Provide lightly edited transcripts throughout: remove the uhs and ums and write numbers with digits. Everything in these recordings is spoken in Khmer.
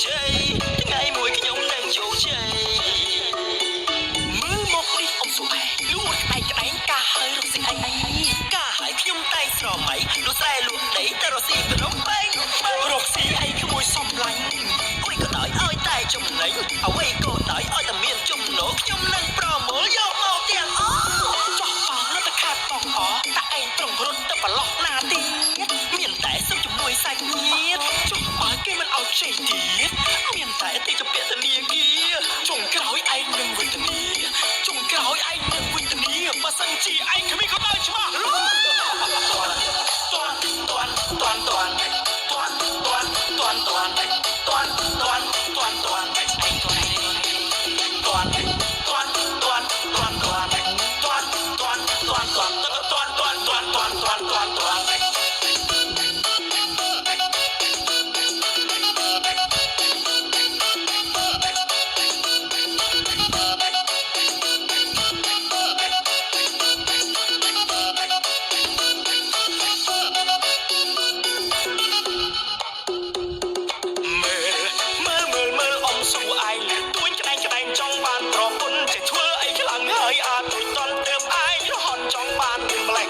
ជ័យថ្ងៃមួយខ្ញុំនឹងជោគជ័យមើលមកនេះអ៊ំសុអែលួចក្បែកក្បែងកាហើយរកស៊ីអីកាហើយខ្ញុំតែស្រមៃលួស្រែលួដីតែរកស៊ីភ្នំពេញរកស៊ីអីក្មួយសំឡាញ់អុយក៏ដោយឲ្យតែចំណេញអ្វីក៏ដោយឲ្យតែមានចំណូលខ្ញុំនឹងប្រមូលយកមកទាំងអស់ចោះអស់ទៅខាត់បងអតាឯងត្រង់រត់ទៅប្រឡោះណាទៀតមានតែសុំជំនួយសាច់ញាតិចុះបើគេមិនឲ្យជ័យទៀតមានតែទីជាពាក្យធនាគារចុងក្រោយឯងនឹងវេទនាចុងក្រោយឯងនឹងវេទនាបើសិនជាឯងគ្មានក៏ដោយច្បាស់លូចង់បានប្រពន្ធចេះធ្វើអីខ្លាំងហើយអាចមិនតន់ទៅឯងរហន់ចង់បានវាម្លេះ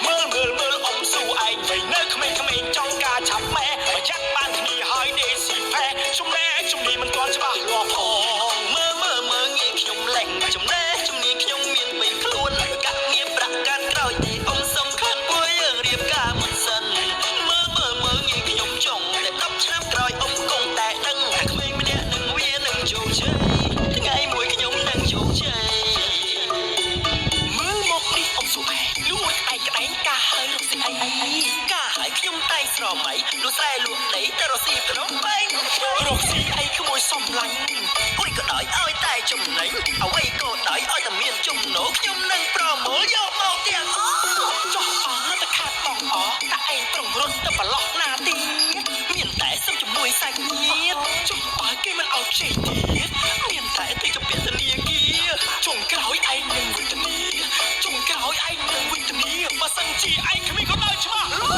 មើលអ៊ំស៊ូឯងវិញនៅក្មេងចង់ការឆាប់ម៉ែបើចាក់បានគ្នាហើយដេស៊ីផែចំណែជំនាញមិនទាន់ច្បាស់លាស់ផងមើលងាយខ្ញុំលេងចំណែជំនាញខ្ញុំមានពេញខ្លួនកាត់ងារប្រាក់កាត់ក្រោយទេអ៊ំសំខាន់ពួកយើងរៀបការមុនសិនមើលងាយខ្ញុំចង់តែ10ឆ្នាំក្រោយអ៊ំគង់តែដឹងតែក្មេងម្នាក់នឹងវានឹងជោគជ័យថ្ងៃមួយខ្ញុំនឹងជោគជ័យមើលមកនេះអ៊ំសុអែលួចឯក្បែងកាហើយរកស៊ីអីកាហើយខ្ញុំតែស្រមៃលួស្រែលួដីតែរកស៊ីភ្នំពេញរកស៊ីអីក្មួយសំឡាញ់អុយក៏ដោយឲ្យតែចំណេញអ្វីក៏ដោយឲ្យតែមានចំណូលខ្ញុំនឹងប្រមូលយកមកទាំងអស់ចោះអស់ទៅខាត់បងអតាឯងត្រង់រត់ទៅប្រឡោះណាទៀតមានតែសុំជំនួយសាច់ញាតិចុះបើគេមិនឲ្យជ័យទៀតមានតែទីជាពាក្យធនាគារចុងក្រោយឯងនឹងវេទនាចុងក្រោយឯងនឹងវេទនាបើសិនជាឯងគ្មានក៏ដោយច្បាស់លូ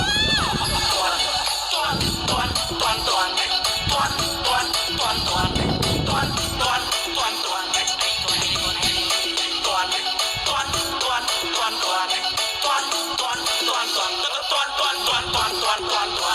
Tuan